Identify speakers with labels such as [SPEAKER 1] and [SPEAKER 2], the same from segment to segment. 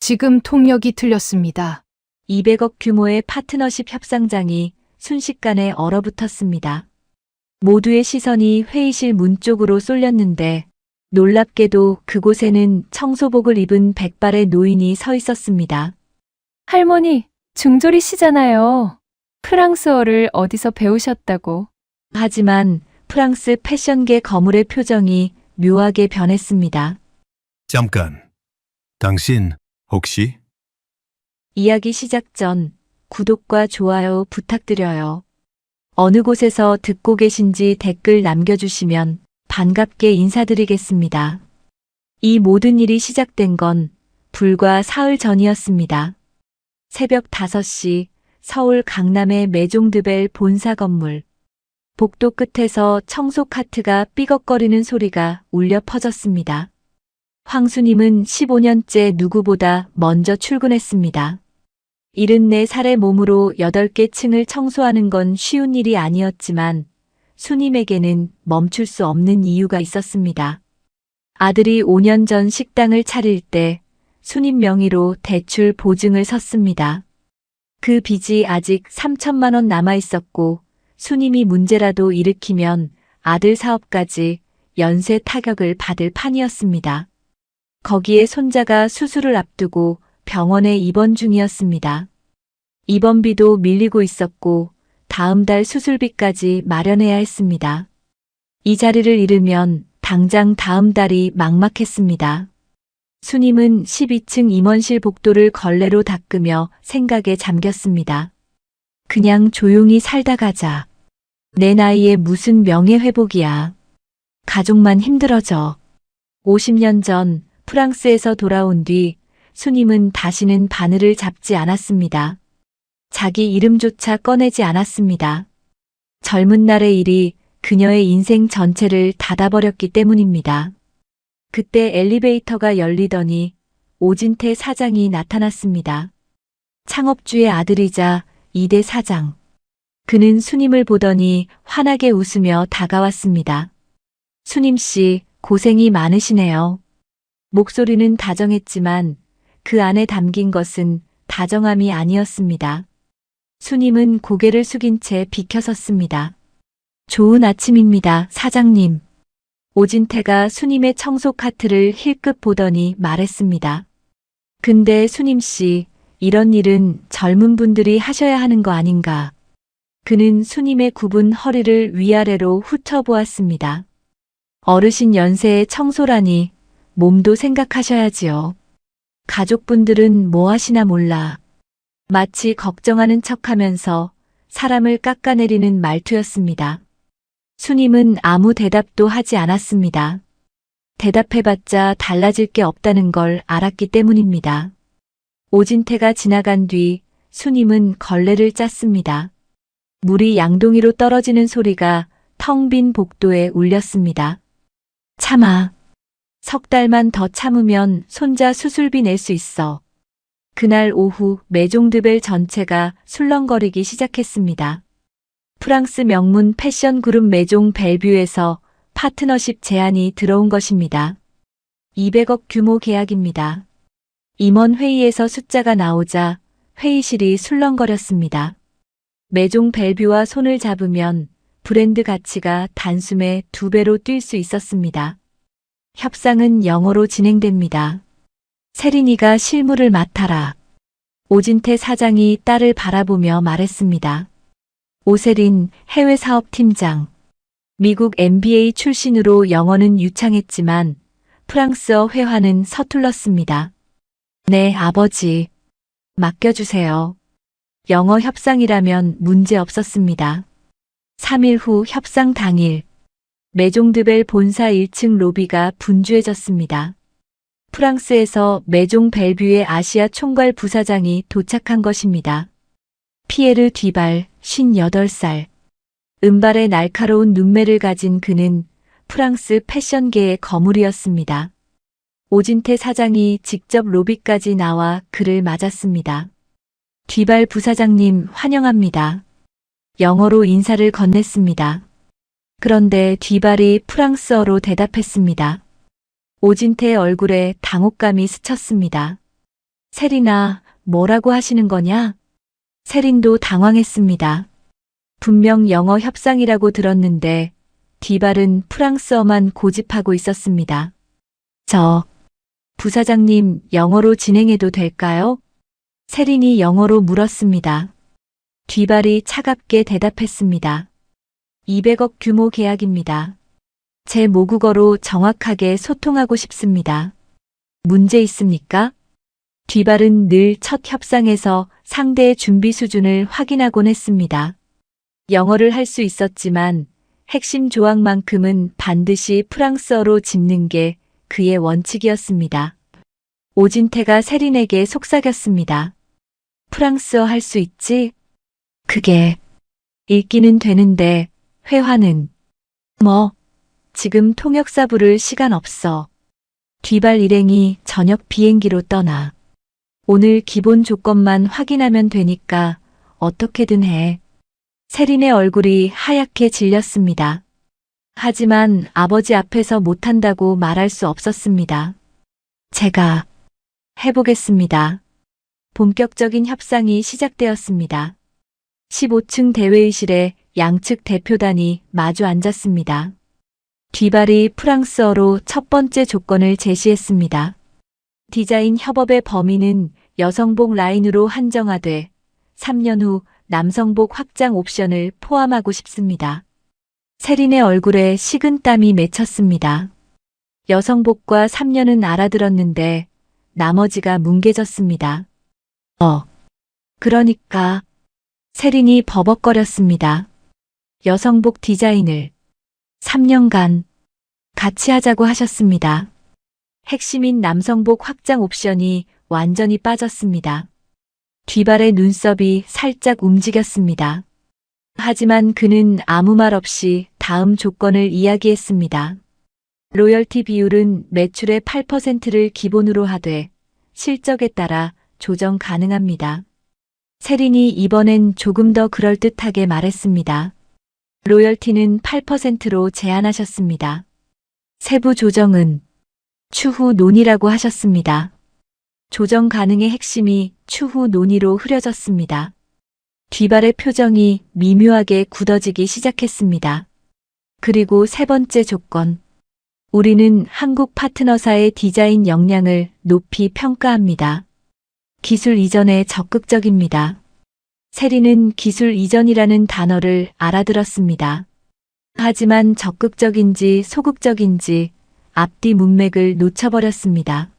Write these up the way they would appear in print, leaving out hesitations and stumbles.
[SPEAKER 1] 지금 통역이 틀렸습니다.
[SPEAKER 2] 200억 규모의 파트너십 협상장이 순식간에 얼어붙었습니다. 모두의 시선이 회의실 문 쪽으로 쏠렸는데 놀랍게도 그곳에는 청소복을 입은 백발의 노인이 서 있었습니다.
[SPEAKER 3] 할머니, 중졸이시잖아요. 프랑스어를 어디서 배우셨다고.
[SPEAKER 2] 하지만 프랑스 패션계 거물의 표정이 묘하게 변했습니다.
[SPEAKER 4] 잠깐. 당신 혹시?
[SPEAKER 2] 이야기 시작 전 구독과 좋아요 부탁드려요. 어느 곳에서 듣고 계신지 댓글 남겨주시면 반갑게 인사드리겠습니다. 이 모든 일이 시작된 건 불과 사흘 전이었습니다. 새벽 5시 서울 강남의 메종드벨 본사 건물. 복도 끝에서 청소 카트가 삐걱거리는 소리가 울려 퍼졌습니다. 황수님은 15년째 누구보다 먼저 출근했습니다. 74살의 몸으로 8개 층을 청소하는 건 쉬운 일이 아니었지만 수님에게는 멈출 수 없는 이유가 있었습니다. 아들이 5년 전 식당을 차릴 때 수님 명의로 대출 보증을 섰습니다. 그 빚이 아직 3천만 원 남아 있었고 수님이 문제라도 일으키면 아들 사업까지 연쇄 타격을 받을 판이었습니다. 거기에 손자가 수술을 앞두고 병원에 입원 중이었습니다. 입원비도 밀리고 있었고 다음 달 수술비까지 마련해야 했습니다. 이 자리를 잃으면 당장 다음 달이 막막했습니다. 수님은 12층 임원실 복도를 걸레로 닦으며 생각에 잠겼습니다. 그냥 조용히 살다 가자. 내 나이에 무슨 명예회복이야. 가족만 힘들어져. 50년 전 프랑스에서 돌아온 뒤 수님은 다시는 바늘을 잡지 않았습니다. 자기 이름조차 꺼내지 않았습니다. 젊은 날의 일이 그녀의 인생 전체를 닫아버렸기 때문입니다. 그때 엘리베이터가 열리더니 오진태 사장이 나타났습니다. 창업주의 아들이자 2대 사장. 그는 수님을 보더니 환하게 웃으며 다가왔습니다. 수님 씨, 고생이 많으시네요. 목소리는 다정했지만 그 안에 담긴 것은 다정함이 아니었습니다. 수님은 고개를 숙인 채 비켜섰습니다. 좋은 아침입니다, 사장님. 오진태가 수님의 청소 카트를 힐끗 보더니 말했습니다. 근데 수님 씨, 이런 일은 젊은 분들이 하셔야 하는 거 아닌가. 그는 수님의 굽은 허리를 위아래로 훑어보았습니다. 어르신 연세의 청소라니 몸도 생각하셔야지요. 가족분들은 뭐 하시나 몰라. 마치 걱정하는 척하면서 사람을 깎아내리는 말투였습니다. 수님은 아무 대답도 하지 않았습니다. 대답해봤자 달라질 게 없다는 걸 알았기 때문입니다. 오진태가 지나간 뒤 수님은 걸레를 짰습니다. 물이 양동이로 떨어지는 소리가 텅 빈 복도에 울렸습니다. 참아. 석 달만 더 참으면 손자 수술비 낼 수 있어. 그날 오후 메종드벨 전체가 술렁거리기 시작했습니다. 프랑스 명문 패션 그룹 메종 벨뷰에서 파트너십 제안이 들어온 것입니다. 200억 규모 계약입니다. 임원 회의에서 숫자가 나오자 회의실이 술렁거렸습니다. 메종 벨뷰와 손을 잡으면 브랜드 가치가 단숨에 2배로 뛸 수 있었습니다. 협상은 영어로 진행됩니다. 세린이가 실무를 맡아라. 오진태 사장이 딸을 바라보며 말했습니다. 오세린 해외 사업팀장. 미국 MBA 출신으로 영어는 유창했지만 프랑스어 회화는 서툴렀습니다. 네, 아버지. 맡겨주세요. 영어 협상이라면 문제 없었습니다. 3일 후 협상 당일. 메종드벨 본사 1층 로비가 분주해졌습니다. 프랑스에서 메종 벨뷰의 아시아 총괄 부사장이 도착한 것입니다. 피에르 뒤발, 58살. 은발의 날카로운 눈매를 가진 그는 프랑스 패션계의 거물이었습니다. 오진태 사장이 직접 로비까지 나와 그를 맞았습니다. 뒤발 부사장님 환영합니다. 영어로 인사를 건넸습니다. 그런데 뒤발이 프랑스어로 대답했습니다. 오진태의 얼굴에 당혹감이 스쳤습니다. 세린아, 뭐라고 하시는 거냐? 세린도 당황했습니다. 분명 영어 협상이라고 들었는데 뒤발은 프랑스어만 고집하고 있었습니다. 부사장님, 영어로 진행해도 될까요? 세린이 영어로 물었습니다. 뒤발이 차갑게 대답했습니다. 200억 규모 계약입니다. 제 모국어로 정확하게 소통하고 싶습니다. 문제 있습니까? 뒤발은 늘 첫 협상에서 상대의 준비 수준을 확인하곤 했습니다. 영어를 할 수 있었지만 핵심 조항만큼은 반드시 프랑스어로 짚는 게 그의 원칙이었습니다. 오진태가 세린에게 속삭였습니다. 프랑스어 할 수 있지? 그게 읽기는 되는데 회화는 지금 통역사 부를 시간 없어. 뒤발 일행이 저녁 비행기로 떠나. 오늘 기본 조건만 확인하면 되니까 어떻게든 해. 세린의 얼굴이 하얗게 질렸습니다. 하지만 아버지 앞에서 못한다고 말할 수 없었습니다. 제가 해보겠습니다. 본격적인 협상이 시작되었습니다. 15층 대회의실에 양측 대표단이 마주 앉았습니다. 뒤발이 프랑스어로 첫 번째 조건을 제시했습니다. 디자인 협업의 범위는 여성복 라인으로 한정하되 3년 후 남성복 확장 옵션을 포함하고 싶습니다. 세린의 얼굴에 식은땀이 맺혔습니다. 여성복과 3년은 알아들었는데 나머지가 뭉개졌습니다. 그러니까 세린이 버벅거렸습니다. 여성복 디자인을 3년간 같이 하자고 하셨습니다. 핵심인 남성복 확장 옵션이 완전히 빠졌습니다. 뒤발의 눈썹이 살짝 움직였습니다. 하지만 그는 아무 말 없이 다음 조건을 이야기했습니다. 로열티 비율은 매출의 8%를 기본으로 하되 실적에 따라 조정 가능합니다. 세린이 이번엔 조금 더 그럴듯하게 말했습니다. 로열티는 8%로 제한하셨습니다. 세부 조정은 추후 논의라고 하셨습니다. 조정 가능의 핵심이 추후 논의로 흐려졌습니다. 뒤발의 표정이 미묘하게 굳어지기 시작했습니다. 그리고 세 번째 조건. 우리는 한국 파트너사의 디자인 역량을 높이 평가합니다. 기술 이전에 적극적입니다. 세린은 기술 이전이라는 단어를 알아들었습니다. 하지만 적극적인지 소극적인지 앞뒤 문맥을 놓쳐버렸습니다.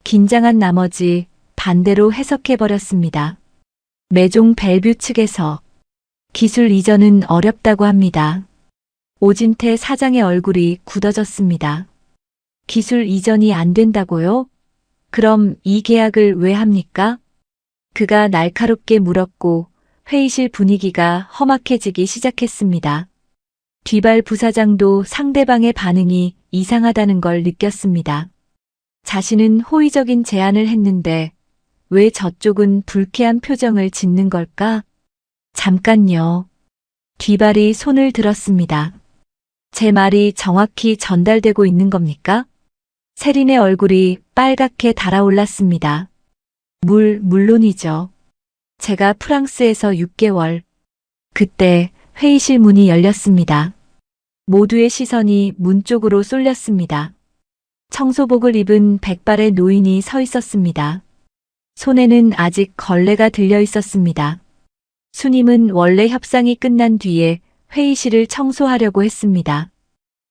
[SPEAKER 2] 긴장한 나머지 반대로 해석해버렸습니다. 매종 벨뷰 측에서 기술 이전은 어렵다고 합니다. 오진태 사장의 얼굴이 굳어졌습니다. 기술 이전이 안 된다고요? 그럼 이 계약을 왜 합니까? 그가 날카롭게 물었고 회의실 분위기가 험악해지기 시작했습니다. 뒤발 부사장도 상대방의 반응이 이상하다는 걸 느꼈습니다. 자신은 호의적인 제안을 했는데 왜 저쪽은 불쾌한 표정을 짓는 걸까? 잠깐요. 뒤발이 손을 들었습니다. 제 말이 정확히 전달되고 있는 겁니까? 세린의 얼굴이 빨갛게 달아올랐습니다. 물론이죠. 제가 프랑스에서 6개월. 그때 회의실 문이 열렸습니다. 모두의 시선이 문 쪽으로 쏠렸습니다. 청소복을 입은 백발의 노인이 서 있었습니다. 손에는 아직 걸레가 들려 있었습니다. 수님은 원래 협상이 끝난 뒤에 회의실을 청소하려고 했습니다.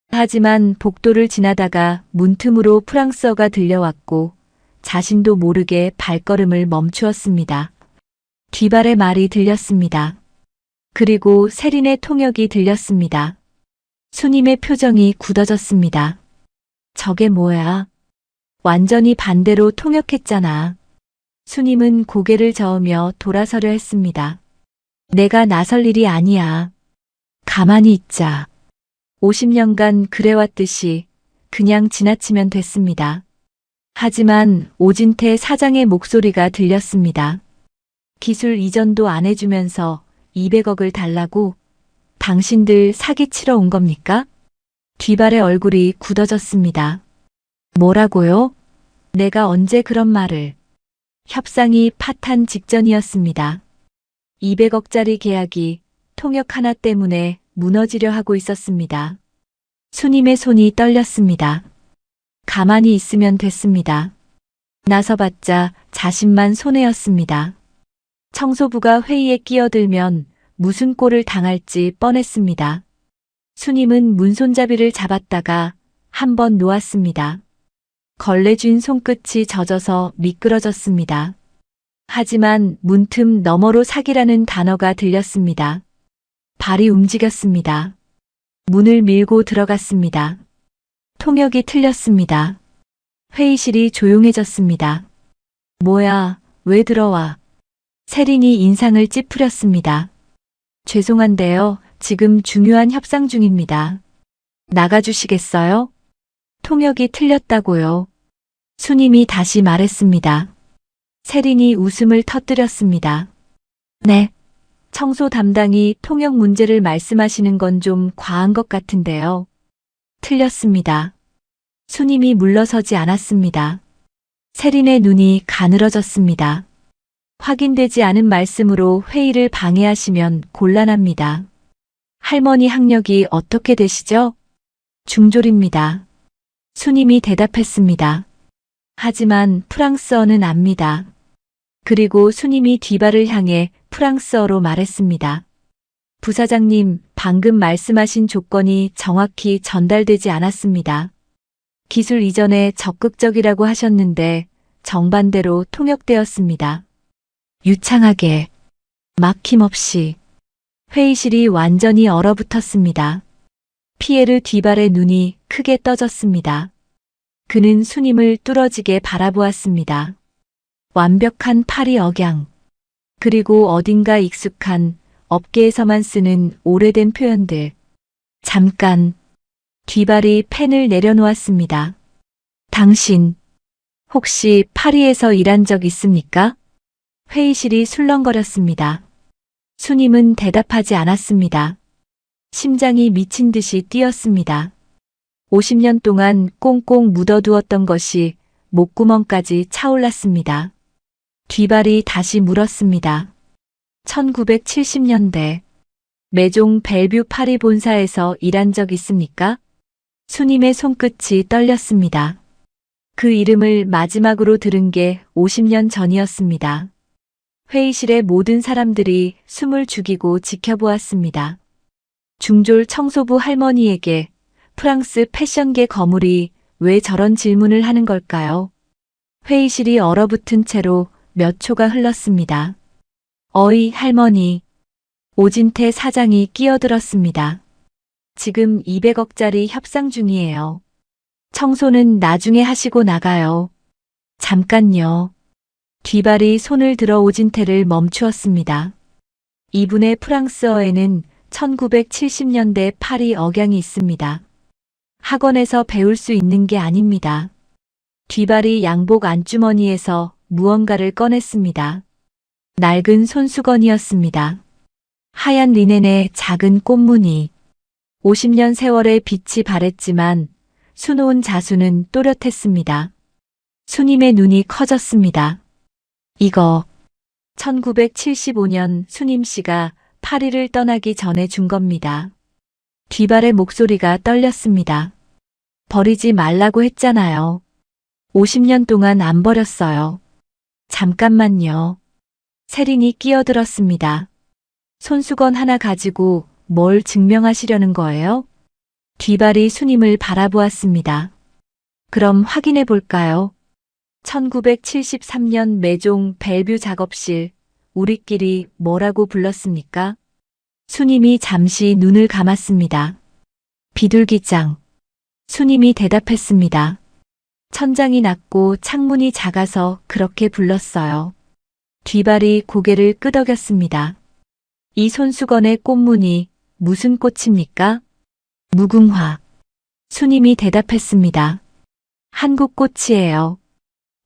[SPEAKER 2] 하지만 복도를 지나다가 문틈으로 프랑스어가 들려왔고 자신도 모르게 발걸음을 멈추었습니다. 뒤발의 말이 들렸습니다. 그리고 세린의 통역이 들렸습니다. 수님의 표정이 굳어졌습니다. 저게 뭐야? 완전히 반대로 통역했잖아. 수님은 고개를 저으며 돌아서려 했습니다. 내가 나설 일이 아니야. 가만히 있자. 50년간 그래왔듯이 그냥 지나치면 됐습니다. 하지만 오진태 사장의 목소리가 들렸습니다. 기술 이전도 안 해주면서 200억을 달라고? 당신들 사기치러 온 겁니까? 뒤발의 얼굴이 굳어졌습니다. 뭐라고요? 내가 언제 그런 말을? 협상이 파탄 직전이었습니다. 200억짜리 계약이 통역 하나 때문에 무너지려 하고 있었습니다. 수님의 손이 떨렸습니다. 가만히 있으면 됐습니다. 나서봤자 자신만 손해였습니다. 청소부가 회의에 끼어들면 무슨 꼴을 당할지 뻔했습니다. 수님은 문손잡이를 잡았다가 한 번 놓았습니다. 걸레쥔 손끝이 젖어서 미끄러졌습니다. 하지만 문틈 너머로 사기라는 단어가 들렸습니다. 발이 움직였습니다. 문을 밀고 들어갔습니다. 통역이 틀렸습니다. 회의실이 조용해졌습니다. 뭐야, 왜 들어와? 세린이 인상을 찌푸렸습니다. 죄송한데요, 지금 중요한 협상 중입니다. 나가주시겠어요? 통역이 틀렸다고요. 수님이 다시 말했습니다. 세린이 웃음을 터뜨렸습니다. 네. 청소 담당이 통역 문제를 말씀하시는 건 좀 과한 것 같은데요. 틀렸습니다. 수님이 물러서지 않았습니다. 세린의 눈이 가늘어졌습니다. 확인되지 않은 말씀으로 회의를 방해하시면 곤란합니다. 할머니 학력이 어떻게 되시죠? 중졸입니다. 수님이 대답했습니다. 하지만 프랑스어는 압니다. 그리고 수님이 뒷발을 향해 프랑스어로 말했습니다. 부사장님, 방금 말씀하신 조건이 정확히 전달되지 않았습니다. 기술 이전에 적극적이라고 하셨는데 정반대로 통역되었습니다. 유창하게, 막힘없이. 회의실이 완전히 얼어붙었습니다. 피에르 뒷발의 눈이 크게 떠졌습니다. 그는 수님을 뚫어지게 바라보았습니다. 완벽한 파리 억양, 그리고 어딘가 익숙한 업계에서만 쓰는 오래된 표현들. 잠깐, 뒷발이 펜을 내려놓았습니다. 당신, 혹시 파리에서 일한 적 있습니까? 회의실이 술렁거렸습니다. 수님은 대답하지 않았습니다. 심장이 미친 듯이 뛰었습니다. 50년 동안 꽁꽁 묻어두었던 것이 목구멍까지 차올랐습니다. 뒷발이 다시 물었습니다. 1970년대 메종 벨뷰 파리 본사에서 일한 적 있습니까? 수님의 손끝이 떨렸습니다. 그 이름을 마지막으로 들은 게 50년 전이었습니다. 회의실의 모든 사람들이 숨을 죽이고 지켜보았습니다. 중졸 청소부 할머니에게 프랑스 패션계 거물이 왜 저런 질문을 하는 걸까요? 회의실이 얼어붙은 채로 몇 초가 흘렀습니다. 어이 할머니. 오진태 사장이 끼어들었습니다. 지금 200억짜리 협상 중이에요. 청소는 나중에 하시고 나가요. 잠깐요. 뒷발이 손을 들어 오진태를 멈추었습니다. 이분의 프랑스어에는 1970년대 파리 억양이 있습니다. 학원에서 배울 수 있는 게 아닙니다. 뒷발이 양복 안주머니에서 무언가를 꺼냈습니다. 낡은 손수건이었습니다. 하얀 리넨에 작은 꽃무늬. 50년 세월의 빛이 바랬지만 수놓은 자수는 또렷했습니다. 수님의 눈이 커졌습니다. 이거 1975년 수님 씨가 파리를 떠나기 전에 준 겁니다. 뒷발의 목소리가 떨렸습니다. 버리지 말라고 했잖아요. 50년 동안 안 버렸어요. 잠깐만요. 세린이 끼어들었습니다. 손수건 하나 가지고 뭘 증명하시려는 거예요? 뒷발이 수님을 바라보았습니다. 그럼 확인해 볼까요? 1973년 메종 벨뷰 작업실, 우리끼리 뭐라고 불렀습니까? 수님이 잠시 눈을 감았습니다. 비둘기장. 수님이 대답했습니다. 천장이 낮고 창문이 작아서 그렇게 불렀어요. 뒷발이 고개를 끄덕였습니다. 이 손수건의 꽃무늬 무슨 꽃입니까? 무궁화. 수님이 대답했습니다. 한국 꽃이에요.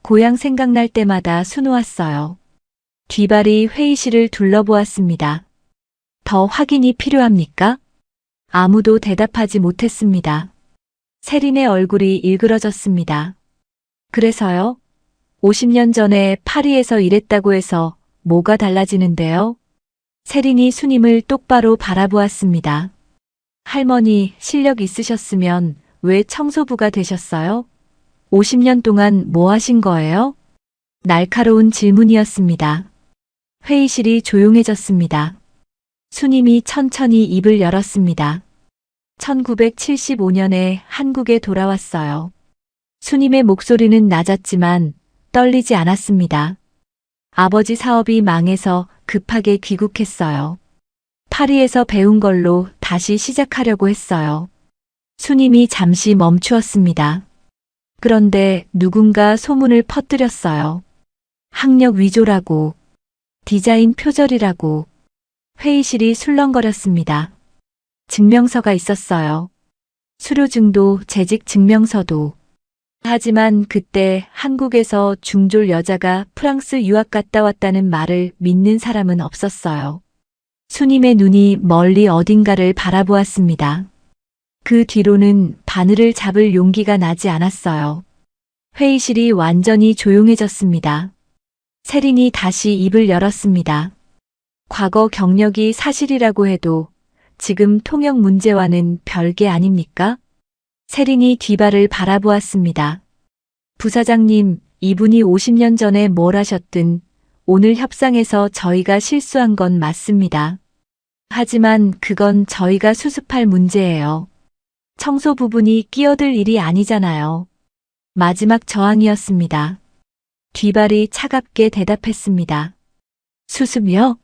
[SPEAKER 2] 고향 생각날 때마다 수놓았어요. 뒷발이 회의실을 둘러보았습니다. 더 확인이 필요합니까? 아무도 대답하지 못했습니다. 세린의 얼굴이 일그러졌습니다. 그래서요? 50년 전에 파리에서 일했다고 해서 뭐가 달라지는데요? 세린이 수님을 똑바로 바라보았습니다. 할머니, 실력 있으셨으면 왜 청소부가 되셨어요? 50년 동안 뭐 하신 거예요? 날카로운 질문이었습니다. 회의실이 조용해졌습니다. 수님이 천천히 입을 열었습니다. 1975년에 한국에 돌아왔어요. 수님의 목소리는 낮았지만 떨리지 않았습니다. 아버지 사업이 망해서 급하게 귀국했어요. 파리에서 배운 걸로 다시 시작하려고 했어요. 수님이 잠시 멈추었습니다. 그런데 누군가 소문을 퍼뜨렸어요. 학력 위조라고, 디자인 표절이라고. 회의실이 술렁거렸습니다. 증명서가 있었어요. 수료증도 재직 증명서도. 하지만 그때 한국에서 중졸 여자가 프랑스 유학 갔다 왔다는 말을 믿는 사람은 없었어요. 수님의 눈이 멀리 어딘가를 바라보았습니다. 그 뒤로는 바늘을 잡을 용기가 나지 않았어요. 회의실이 완전히 조용해졌습니다. 세린이 다시 입을 열었습니다. 과거 경력이 사실이라고 해도 지금 통역 문제와는 별개 아닙니까? 세린이 뒷발을 바라보았습니다. 부사장님, 이분이 50년 전에 뭘 하셨든 오늘 협상에서 저희가 실수한 건 맞습니다. 하지만 그건 저희가 수습할 문제예요. 청소 부분이 끼어들 일이 아니잖아요. 마지막 저항이었습니다. 뒷발이 차갑게 대답했습니다. 수습이요?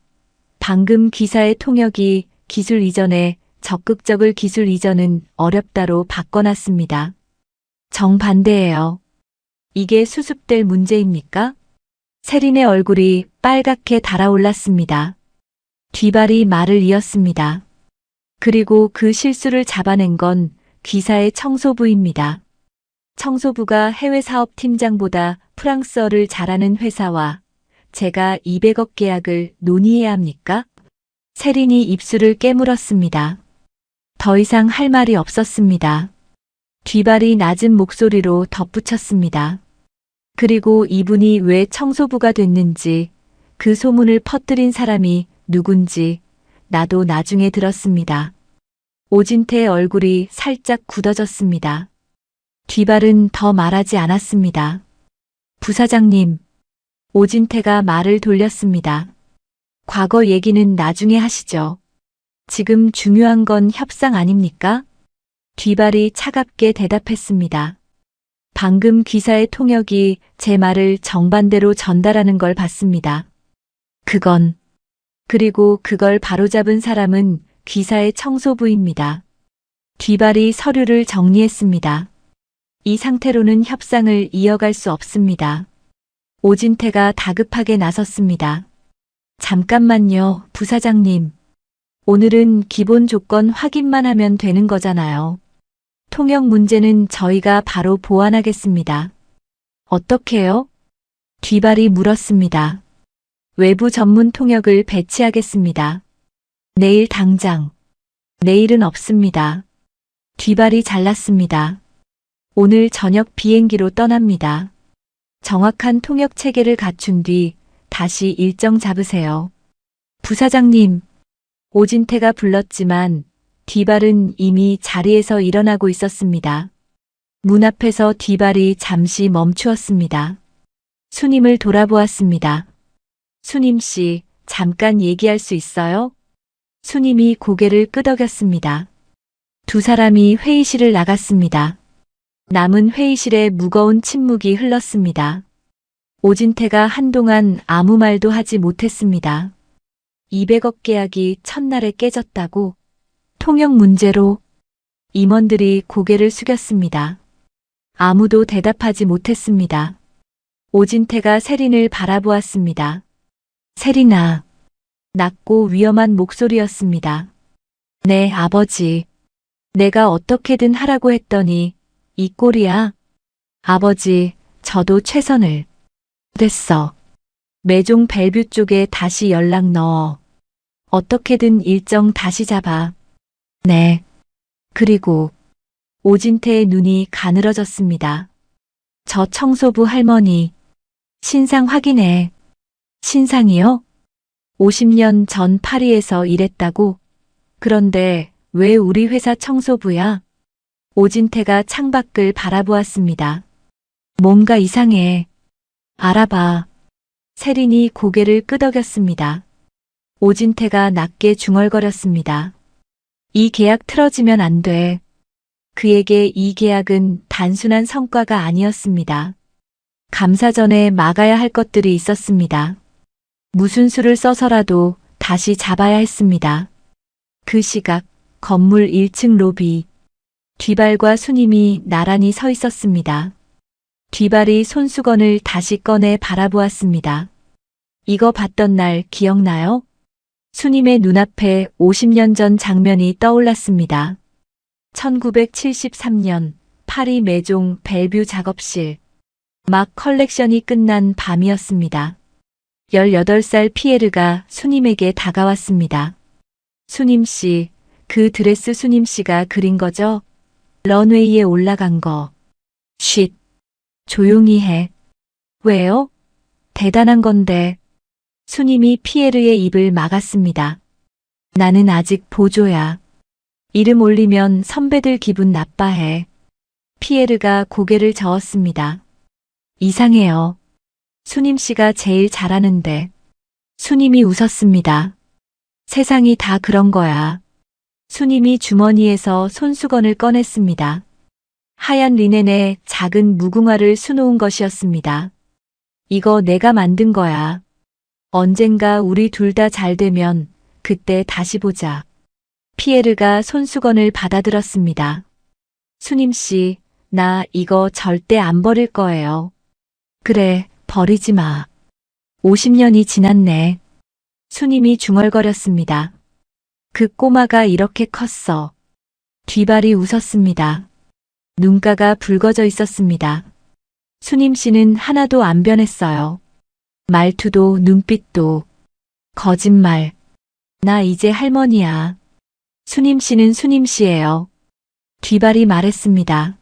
[SPEAKER 2] 방금 기사의 통역이 기술 이전에 적극적을 기술 이전은 어렵다로 바꿔놨습니다. 정반대예요. 이게 수습될 문제입니까? 세린의 얼굴이 빨갛게 달아올랐습니다. 뒷발이 말을 이었습니다. 그리고 그 실수를 잡아낸 건 기사의 청소부입니다. 청소부가 해외 사업 팀장보다 프랑스어를 잘하는 회사와 제가 200억 계약을 논의해야 합니까? 세린이 입술을 깨물었습니다. 더 이상 할 말이 없었습니다. 뒷발이 낮은 목소리로 덧붙였습니다. 그리고 이분이 왜 청소부가 됐는지, 그 소문을 퍼뜨린 사람이 누군지 나도 나중에 들었습니다. 오진태의 얼굴이 살짝 굳어졌습니다. 뒷발은 더 말하지 않았습니다. 부사장님, 오진태가 말을 돌렸습니다. 과거 얘기는 나중에 하시죠. 지금 중요한 건 협상 아닙니까? 뒷발이 차갑게 대답했습니다. 방금 기사의 통역이 제 말을 정반대로 전달하는 걸 봤습니다. 그리고 그걸 바로잡은 사람은 기사의 청소부입니다. 뒷발이 서류를 정리했습니다. 이 상태로는 협상을 이어갈 수 없습니다. 오진태가 다급하게 나섰습니다. 잠깐만요, 부사장님. 오늘은 기본 조건 확인만 하면 되는 거잖아요. 통역 문제는 저희가 바로 보완하겠습니다. 어떻게요? 뒷발이 물었습니다. 외부 전문 통역을 배치하겠습니다. 내일 당장. 내일은 없습니다. 뒷발이 잘랐습니다. 오늘 저녁 비행기로 떠납니다. 정확한 통역 체계를 갖춘 뒤 다시 일정 잡으세요. 부사장님, 오진태가 불렀지만 뒷발은 이미 자리에서 일어나고 있었습니다. 문 앞에서 뒷발이 잠시 멈추었습니다. 수님을 돌아보았습니다. 수님 씨, 잠깐 얘기할 수 있어요? 수님이 고개를 끄덕였습니다. 두 사람이 회의실을 나갔습니다. 남은 회의실에 무거운 침묵이 흘렀습니다. 오진태가 한동안 아무 말도 하지 못했습니다. 200억 계약이 첫날에 깨졌다고? 통역 문제로? 임원들이 고개를 숙였습니다. 아무도 대답하지 못했습니다. 오진태가 세린을 바라보았습니다. 세린아. 낮고 위험한 목소리였습니다. 네, 아버지. 내가 어떻게든 하라고 했더니 이 꼴이야. 아버지, 저도 최선을. 됐어. 매종 벨뷰 쪽에 다시 연락 넣어. 어떻게든 일정 다시 잡아. 네. 그리고 오진태의 눈이 가늘어졌습니다. 저 청소부 할머니. 신상 확인해. 신상이요? 50년 전 파리에서 일했다고? 그런데 왜 우리 회사 청소부야? 오진태가 창밖을 바라보았습니다. 뭔가 이상해. 알아봐. 세린이 고개를 끄덕였습니다. 오진태가 낮게 중얼거렸습니다. 이 계약 틀어지면 안 돼. 그에게 이 계약은 단순한 성과가 아니었습니다. 감사 전에 막아야 할 것들이 있었습니다. 무슨 수를 써서라도 다시 잡아야 했습니다. 그 시각 건물 1층 로비. 뒤발과 수님이 나란히 서 있었습니다. 뒤발이 손수건을 다시 꺼내 바라보았습니다. 이거 봤던 날 기억나요? 수님의 눈앞에 50년 전 장면이 떠올랐습니다. 1973년 파리 메종 벨뷰 작업실. 막 컬렉션이 끝난 밤이었습니다. 18살 피에르가 수님에게 다가왔습니다. 수님 씨, 그 드레스 수님 씨가 그린 거죠? 런웨이에 올라간 거. 쉿. 조용히 해. 왜요? 대단한 건데. 수님이 피에르의 입을 막았습니다. 나는 아직 보조야. 이름 올리면 선배들 기분 나빠해. 피에르가 고개를 저었습니다. 이상해요. 수님 씨가 제일 잘하는데. 수님이 웃었습니다. 세상이 다 그런 거야. 수님이 주머니에서 손수건을 꺼냈습니다. 하얀 리넨에 작은 무궁화를 수놓은 것이었습니다. 이거 내가 만든 거야. 언젠가 우리 둘 다 잘 되면 그때 다시 보자. 피에르가 손수건을 받아들었습니다. 수님 씨, 나 이거 절대 안 버릴 거예요. 그래, 버리지 마. 50년이 지났네. 수님이 중얼거렸습니다. 그 꼬마가 이렇게 컸어. 뒤발이 웃었습니다. 눈가가 붉어져 있었습니다. 수님 씨는 하나도 안 변했어요. 말투도 눈빛도. 거짓말. 나 이제 할머니야. 수님 씨는 수님 씨예요. 뒤발이 말했습니다.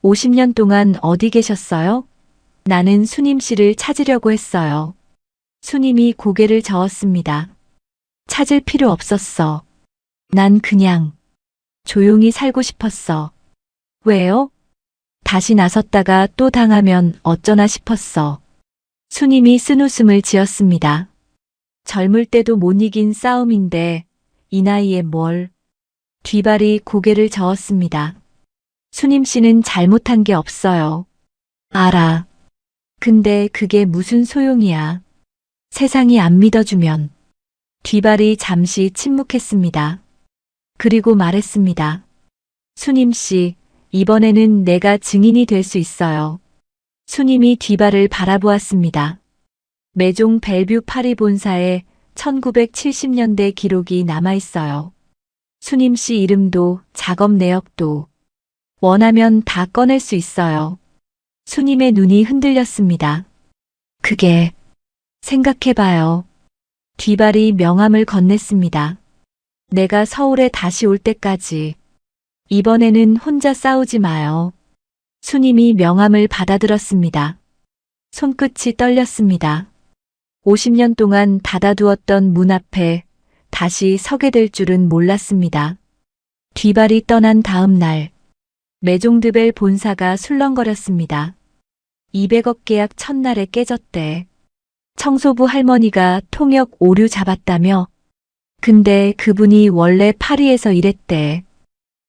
[SPEAKER 2] 50년 동안 어디 계셨어요? 나는 수님 씨를 찾으려고 했어요. 수님이 고개를 저었습니다. 찾을 필요 없었어. 난 그냥 조용히 살고 싶었어. 왜요? 다시 나섰다가 또 당하면 어쩌나 싶었어. 수님이 쓴웃음을 지었습니다. 젊을 때도 못 이긴 싸움인데 이 나이에 뭘. 뒤발이 고개를 저었습니다. 수님 씨는 잘못한 게 없어요. 알아. 근데 그게 무슨 소용이야. 세상이 안 믿어주면. 뒤발이 잠시 침묵했습니다. 그리고 말했습니다. 수님 씨, 이번에는 내가 증인이 될 수 있어요. 수님이 뒤발을 바라보았습니다. 메종 벨뷰 파리 본사에 1970년대 기록이 남아있어요. 수님 씨 이름도 작업 내역도. 원하면 다 꺼낼 수 있어요. 수님의 눈이 흔들렸습니다. 그게 생각해봐요. 뒤발이 명함을 건넸습니다. 내가 서울에 다시 올 때까지. 이번에는 혼자 싸우지 마요. 수님이 명함을 받아들었습니다. 손끝이 떨렸습니다. 50년 동안 닫아두었던 문 앞에 다시 서게 될 줄은 몰랐습니다. 뒤발이 떠난 다음 날, 메종드벨 본사가 술렁거렸습니다. 200억 계약 첫날에 깨졌대. 청소부 할머니가 통역 오류 잡았다며. 근데 그분이 원래 파리에서 일했대.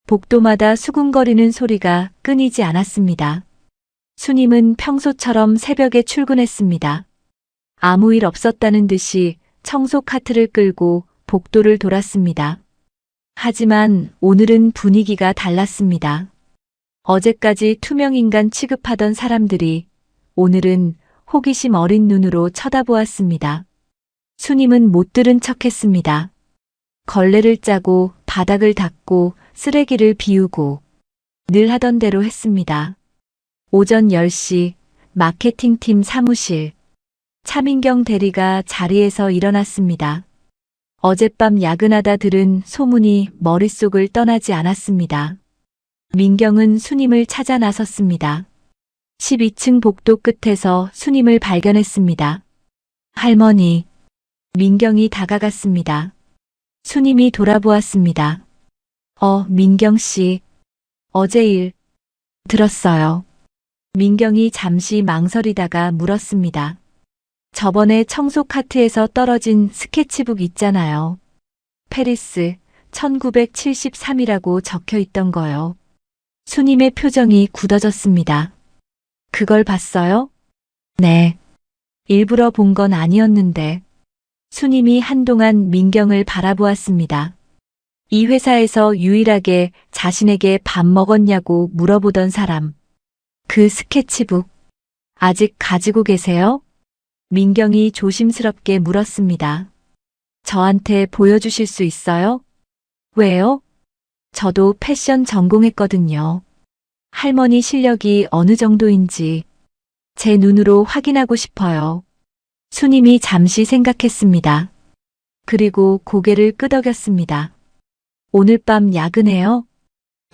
[SPEAKER 2] 복도마다 수군거리는 소리가 끊이지 않았습니다. 수님은 평소처럼 새벽에 출근했습니다. 아무 일 없었다는 듯이 청소 카트를 끌고 복도를 돌았습니다. 하지만 오늘은 분위기가 달랐습니다. 어제까지 투명인간 취급하던 사람들이 오늘은 호기심 어린 눈으로 쳐다보았습니다. 수님은 못 들은 척했습니다. 걸레를 짜고 바닥을 닦고 쓰레기를 비우고 늘 하던 대로 했습니다. 오전 10시 마케팅팀 사무실. 차민경 대리가 자리에서 일어났습니다. 어젯밤 야근하다 들은 소문이 머릿속을 떠나지 않았습니다. 민경은 수님을 찾아 나섰습니다. 12층 복도 끝에서 수님을 발견했습니다. 할머니, 민경이 다가갔습니다. 수님이 돌아보았습니다. 민경 씨, 어제 일 들었어요. 민경이 잠시 망설이다가 물었습니다. 저번에 청소 카트에서 떨어진 스케치북 있잖아요. 페리스 1973이라고 적혀 있던 거요. 수님의 표정이 굳어졌습니다. 그걸 봤어요? 네. 일부러 본 건 아니었는데. 수님이 한동안 민경을 바라보았습니다. 이 회사에서 유일하게 자신에게 밥 먹었냐고 물어보던 사람. 그 스케치북 아직 가지고 계세요? 민경이 조심스럽게 물었습니다. 저한테 보여주실 수 있어요? 왜요? 저도 패션 전공했거든요. 할머니 실력이 어느 정도인지 제 눈으로 확인하고 싶어요. 수님이 잠시 생각했습니다. 그리고 고개를 끄덕였습니다. 오늘 밤 야근해요?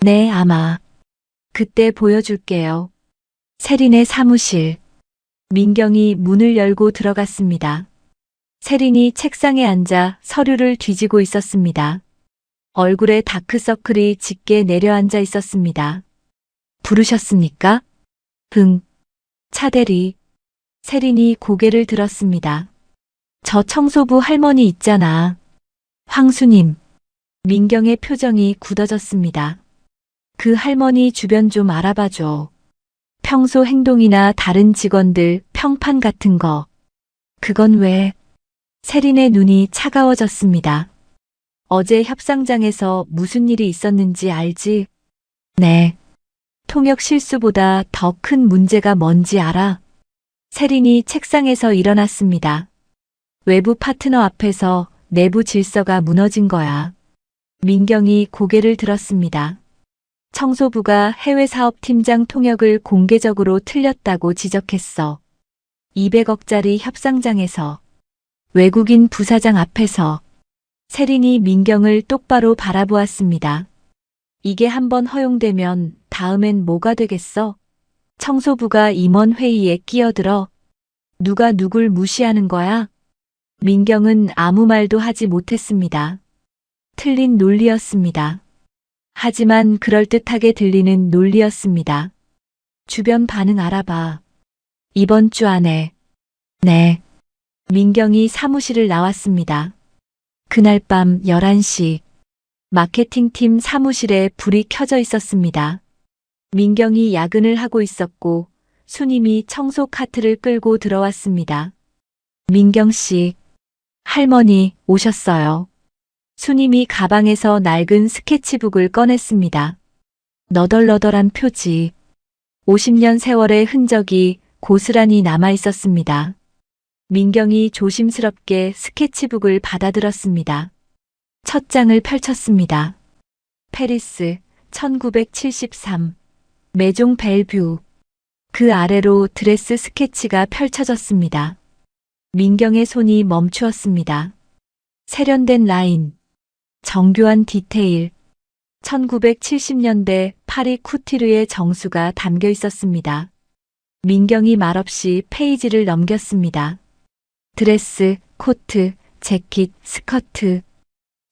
[SPEAKER 2] 네, 아마. 그때 보여줄게요. 세린의 사무실. 민경이 문을 열고 들어갔습니다. 세린이 책상에 앉아 서류를 뒤지고 있었습니다. 얼굴에 다크서클이 짙게 내려앉아 있었습니다. 부르셨습니까? 차대리. 세린이 고개를 들었습니다. 저 청소부 할머니 있잖아. 황수님. 민경의 표정이 굳어졌습니다. 그 할머니 주변 좀 알아봐줘. 평소 행동이나 다른 직원들 평판 같은 거. 그건 왜? 세린의 눈이 차가워졌습니다. 어제 협상장에서 무슨 일이 있었는지 알지? 네. 통역 실수보다 더 큰 문제가 뭔지 알아? 세린이 책상에서 일어났습니다. 외부 파트너 앞에서 내부 질서가 무너진 거야. 민경이 고개를 들었습니다. 청소부가 해외 사업팀장 통역을 공개적으로 틀렸다고 지적했어. 200억짜리 협상장에서 외국인 부사장 앞에서 세린이 민경을 똑바로 바라보았습니다. 이게 한번 허용되면 다음엔 뭐가 되겠어? 청소부가 임원 회의에 끼어들어 누가 누굴 무시하는 거야? 민경은 아무 말도 하지 못했습니다. 틀린 논리였습니다. 하지만 그럴듯하게 들리는 논리였습니다. 주변 반응 알아봐. 이번 주 안에. 네. 민경이 사무실을 나왔습니다. 그날 밤 11시. 마케팅팀 사무실에 불이 켜져 있었습니다. 민경이 야근을 하고 있었고 수님이 청소 카트를 끌고 들어왔습니다. 민경 씨, 할머니 오셨어요. 수님이 가방에서 낡은 스케치북을 꺼냈습니다. 너덜너덜한 표지. 50년 세월의 흔적이 고스란히 남아 있었습니다. 민경이 조심스럽게 스케치북을 받아들었습니다. 첫 장을 펼쳤습니다. 페리스 1973 메종 벨뷰. 그 아래로 드레스 스케치가 펼쳐졌습니다. 민경의 손이 멈추었습니다. 세련된 라인, 정교한 디테일, 1970년대 파리 쿠티르의 정수가 담겨 있었습니다. 민경이 말없이 페이지를 넘겼습니다. 드레스, 코트, 재킷, 스커트,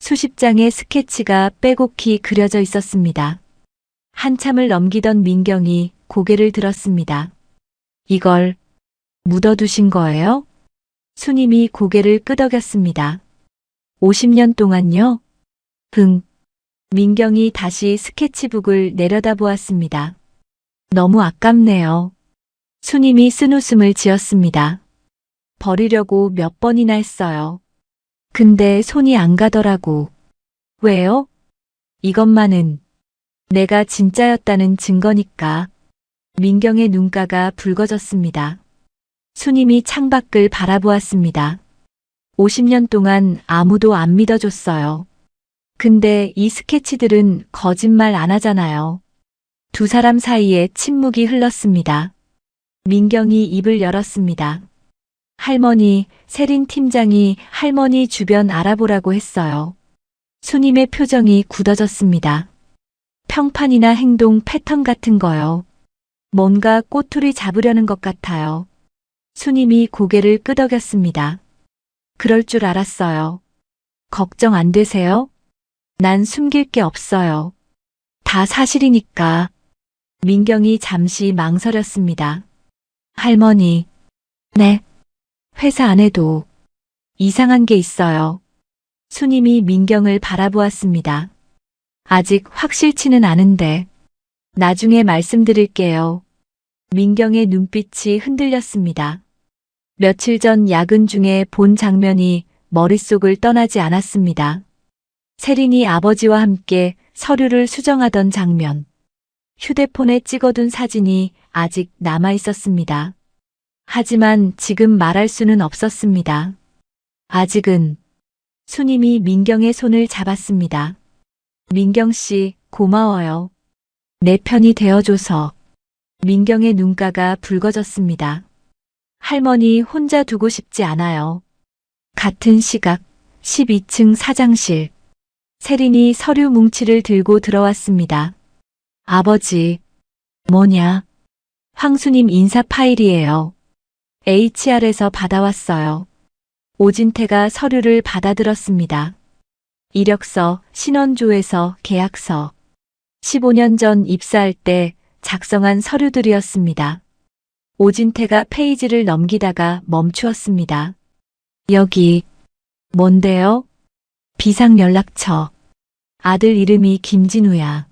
[SPEAKER 2] 수십 장의 스케치가 빼곡히 그려져 있었습니다. 한참을 넘기던 민경이 고개를 들었습니다. 이걸 묻어두신 거예요? 수님이 고개를 끄덕였습니다. 50년 동안요? 민경이 다시 스케치북을 내려다보았습니다. 너무 아깝네요. 수님이 쓴웃음을 지었습니다. 버리려고 몇 번이나 했어요. 근데 손이 안 가더라고. 왜요? 이것만은 내가 진짜였다는 증거니까. 민경의 눈가가 붉어졌습니다. 수님이 창밖을 바라보았습니다. 50년 동안 아무도 안 믿어줬어요. 근데 이 스케치들은 거짓말 안 하잖아요. 두 사람 사이에 침묵이 흘렀습니다. 민경이 입을 열었습니다. 할머니, 세린 팀장이 할머니 주변 알아보라고 했어요. 수님의 표정이 굳어졌습니다. 평판이나 행동 패턴 같은 거요. 뭔가 꼬투리 잡으려는 것 같아요. 수님이 고개를 끄덕였습니다. 그럴 줄 알았어요. 걱정 안 되세요? 난 숨길 게 없어요. 다 사실이니까. 민경이 잠시 망설였습니다. 할머니. 네. 회사 안에도 이상한 게 있어요. 수님이 민경을 바라보았습니다. 아직 확실치는 않은데 나중에 말씀드릴게요. 민경의 눈빛이 흔들렸습니다. 며칠 전 야근 중에 본 장면이 머릿속을 떠나지 않았습니다. 세린이 아버지와 함께 서류를 수정하던 장면. 휴대폰에 찍어둔 사진이 아직 남아 있었습니다. 하지만 지금 말할 수는 없었습니다. 아직은. 수님이 민경의 손을 잡았습니다. 민경 씨, 고마워요. 내 편이 되어줘서. 민경의 눈가가 붉어졌습니다. 할머니 혼자 두고 싶지 않아요. 같은 시각 12층 사장실. 세린이 서류 뭉치를 들고 들어왔습니다. 아버지. 뭐냐? 황수님 인사 파일이에요. HR에서 받아왔어요. 오진태가 서류를 받아들었습니다. 이력서, 신원조에서 계약서. 15년 전 입사할 때 작성한 서류들이었습니다. 오진태가 페이지를 넘기다가 멈추었습니다. 여기. 뭔데요? 비상연락처. 아들 이름이 김진우야.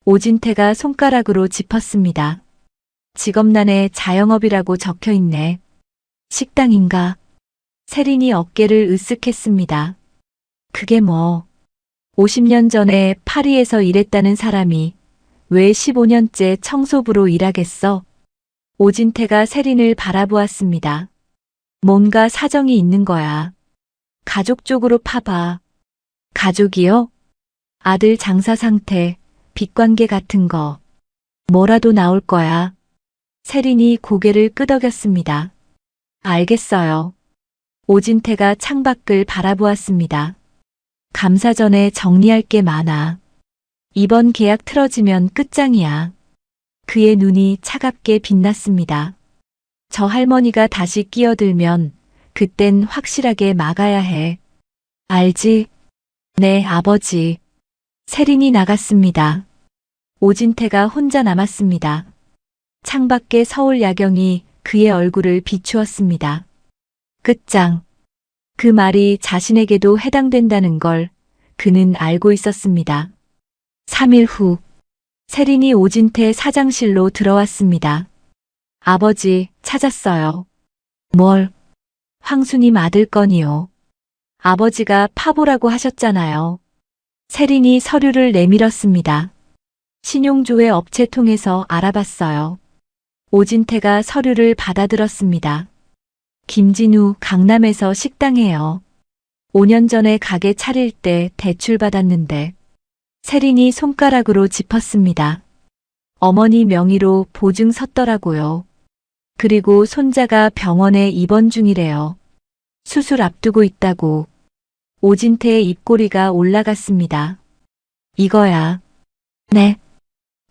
[SPEAKER 2] 오진태가 손가락으로 짚었습니다. 직업란에 자영업이라고 적혀 있네. 식당인가? 세린이 어깨를 으쓱했습니다. 그게 뭐. 50년 전에 파리에서 일했다는 사람이 왜 15년째 청소부로 일하겠어? 오진태가 세린을 바라보았습니다. 뭔가 사정이 있는 거야. 가족 쪽으로 파봐. 가족이요? 아들 장사 상태, 빚관계 같은 거. 뭐라도 나올 거야. 세린이 고개를 끄덕였습니다. 알겠어요. 오진태가 창밖을 바라보았습니다. 감사 전에 정리할 게 많아. 이번 계약 틀어지면 끝장이야. 그의 눈이 차갑게 빛났습니다. 저 할머니가 다시 끼어들면 그땐 확실하게 막아야 해. 알지? 네, 아버지. 세린이 나갔습니다. 오진태가 혼자 남았습니다. 창밖의 서울 야경이 그의 얼굴을 비추었습니다. 끝장. 그 말이 자신에게도 해당된다는 걸 그는 알고 있었습니다. 3일 후, 세린이 오진태 사장실로 들어왔습니다. 아버지, 찾았어요. 뭘? 황수님 아들 건이요. 아버지가 파보라고 하셨잖아요. 세린이 서류를 내밀었습니다. 신용조회 업체 통해서 알아봤어요. 오진태가 서류를 받아들었습니다. 김진우 강남에서 식당해요. 5년 전에 가게 차릴 때 대출 받았는데 세린이 손가락으로 짚었습니다. 어머니 명의로 보증 섰더라고요. 그리고 손자가 병원에 입원 중이래요. 수술 앞두고 있다고. 오진태의 입꼬리가 올라갔습니다. 이거야. 네.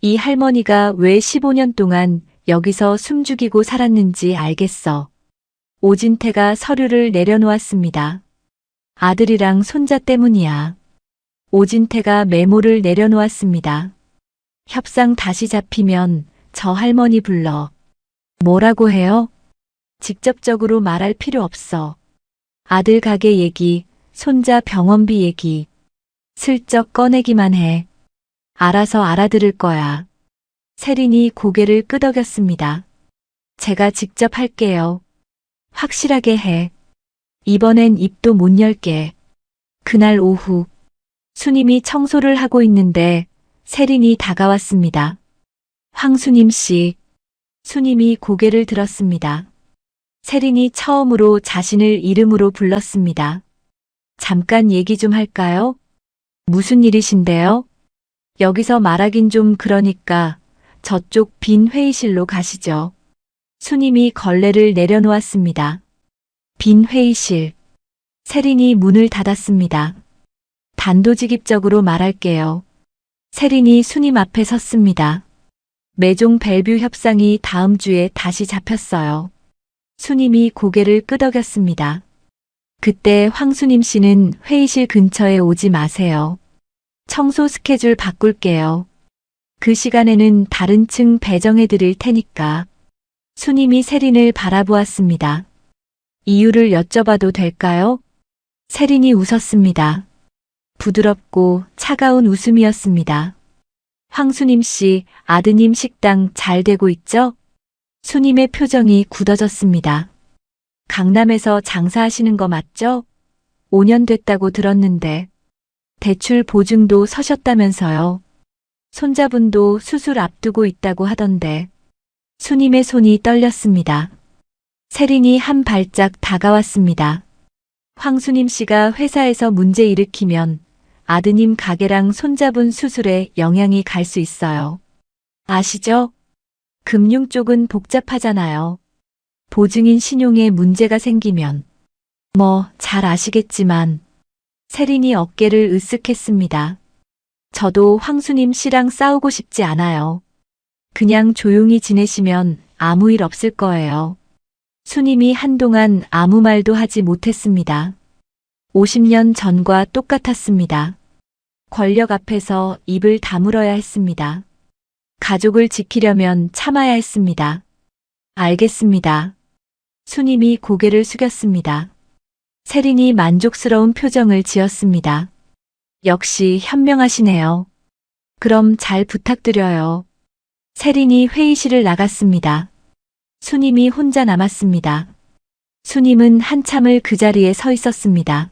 [SPEAKER 2] 이 할머니가 왜 15년 동안 여기서 숨죽이고 살았는지 알겠어. 오진태가 서류를 내려놓았습니다. 아들이랑 손자 때문이야. 오진태가 메모를 내려놓았습니다. 협상 다시 잡히면 저 할머니 불러. 뭐라고 해요? 직접적으로 말할 필요 없어. 아들 가게 얘기, 손자 병원비 얘기. 슬쩍 꺼내기만 해. 알아서 알아들을 거야. 세린이 고개를 끄덕였습니다. 제가 직접 할게요. 확실하게 해. 이번엔 입도 못 열게. 그날 오후, 수님이 청소를 하고 있는데 세린이 다가왔습니다. 황수님 씨. 수님이 고개를 들었습니다. 세린이 처음으로 자신을 이름으로 불렀습니다. 잠깐 얘기 좀 할까요? 무슨 일이신데요? 여기서 말하긴 좀 그러니까 저쪽 빈 회의실로 가시죠. 수님이 걸레를 내려놓았습니다. 빈 회의실. 세린이 문을 닫았습니다. 단도직입적으로 말할게요. 세린이 수님 앞에 섰습니다. 매종 벨뷰 협상이 다음 주에 다시 잡혔어요. 수님이 고개를 끄덕였습니다. 그때 황수님 씨는 회의실 근처에 오지 마세요. 청소 스케줄 바꿀게요. 그 시간에는 다른 층 배정해 드릴 테니까. 수님이 세린을 바라보았습니다. 이유를 여쭤봐도 될까요? 세린이 웃었습니다. 부드럽고 차가운 웃음이었습니다. 황수님 씨, 아드님 식당 잘 되고 있죠? 수님의 표정이 굳어졌습니다. 강남에서 장사하시는 거 맞죠? 5년 됐다고 들었는데. 대출 보증도 서셨다면서요. 손자분도 수술 앞두고 있다고 하던데. 수님의 손이 떨렸습니다. 세린이 한 발짝 다가왔습니다. 황수님 씨가 회사에서 문제 일으키면 아드님 가게랑 손자분 수술에 영향이 갈 수 있어요. 아시죠? 금융 쪽은 복잡하잖아요. 보증인 신용에 문제가 생기면. 잘 아시겠지만. 세린이 어깨를 으쓱했습니다. 저도 황수님 씨랑 싸우고 싶지 않아요. 그냥 조용히 지내시면 아무 일 없을 거예요. 수님이 한동안 아무 말도 하지 못했습니다. 50년 전과 똑같았습니다. 권력 앞에서 입을 다물어야 했습니다. 가족을 지키려면 참아야 했습니다. 알겠습니다. 수님이 고개를 숙였습니다. 세린이 만족스러운 표정을 지었습니다. 역시 현명하시네요. 그럼 잘 부탁드려요. 세린이 회의실을 나갔습니다. 수님이 혼자 남았습니다. 수님은 한참을 그 자리에 서 있었습니다.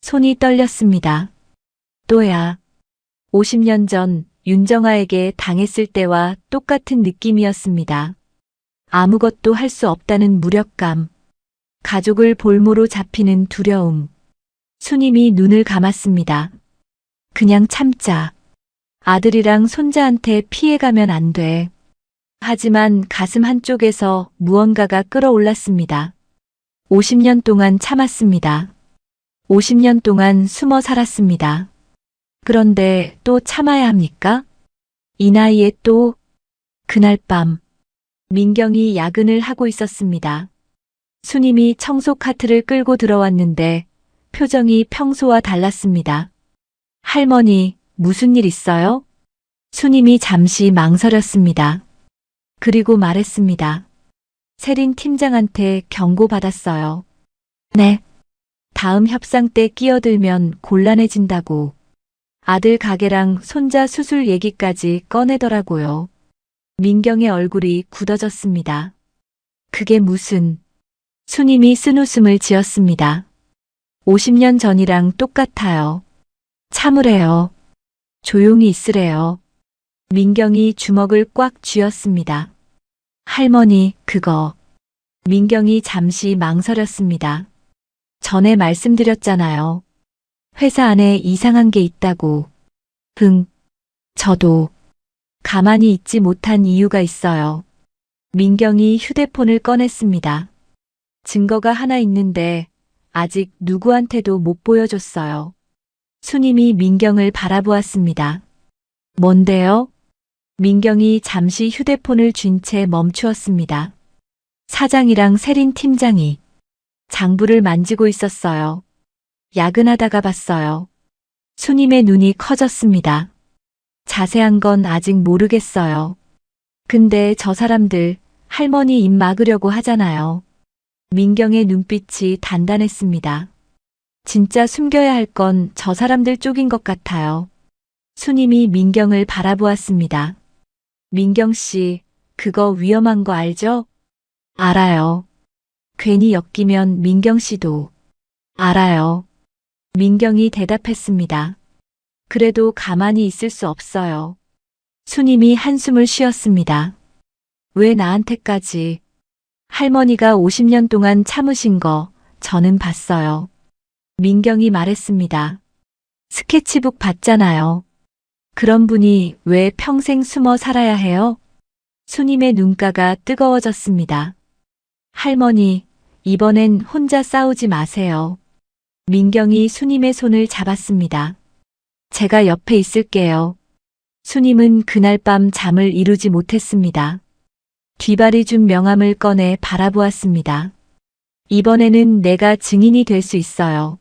[SPEAKER 2] 손이 떨렸습니다. 또야. 50년 전 윤정아에게 당했을 때와 똑같은 느낌이었습니다. 아무것도 할 수 없다는 무력감. 가족을 볼모로 잡히는 두려움. 수님이 눈을 감았습니다. 그냥 참자. 아들이랑 손자한테 피해가면 안 돼. 하지만 가슴 한쪽에서 무언가가 끌어올랐습니다. 50년 동안 참았습니다. 50년 동안 숨어 살았습니다. 그런데 또 참아야 합니까? 이 나이에 또. 그날 밤 민경이 야근을 하고 있었습니다. 수님이 청소 카트를 끌고 들어왔는데 표정이 평소와 달랐습니다. 할머니, 무슨 일 있어요? 수님이 잠시 망설였습니다. 그리고 말했습니다. 세린 팀장한테 경고받았어요. 네. 다음 협상 때 끼어들면 곤란해진다고. 아들 가게랑 손자 수술 얘기까지 꺼내더라고요. 민경의 얼굴이 굳어졌습니다. 그게 무슨. 수님이 쓴웃음을 지었습니다. 50년 전이랑 똑같아요. 참으래요. 조용히 있으래요. 민경이 주먹을 꽉 쥐었습니다. 할머니, 그거. 민경이 잠시 망설였습니다. 전에 말씀드렸잖아요. 회사 안에 이상한 게 있다고. 저도 가만히 있지 못한 이유가 있어요. 민경이 휴대폰을 꺼냈습니다. 증거가 하나 있는데 아직 누구한테도 못 보여줬어요. 수님이 민경을 바라보았습니다. 뭔데요? 민경이 잠시 휴대폰을 쥔 채 멈추었습니다. 사장이랑 세린 팀장이 장부를 만지고 있었어요. 야근하다가 봤어요. 수님의 눈이 커졌습니다. 자세한 건 아직 모르겠어요. 근데 저 사람들 할머니 입 막으려고 하잖아요. 민경의 눈빛이 단단했습니다. 진짜 숨겨야 할 건 저 사람들 쪽인 것 같아요. 수님이 민경을 바라보았습니다. 민경 씨, 그거 위험한 거 알죠? 알아요. 괜히 엮이면 민경 씨도. 알아요. 민경이 대답했습니다. 그래도 가만히 있을 수 없어요. 수님이 한숨을 쉬었습니다. 왜 나한테까지. 할머니가 50년 동안 참으신 거 저는 봤어요. 민경이 말했습니다. 스케치북 봤잖아요. 그런 분이 왜 평생 숨어 살아야 해요? 수님의 눈가가 뜨거워졌습니다. 할머니, 이번엔 혼자 싸우지 마세요. 민경이 수님의 손을 잡았습니다. 제가 옆에 있을게요. 수님은 그날 밤 잠을 이루지 못했습니다. 뒤발이 준 명함을 꺼내 바라보았습니다. 이번에는 내가 증인이 될 수 있어요.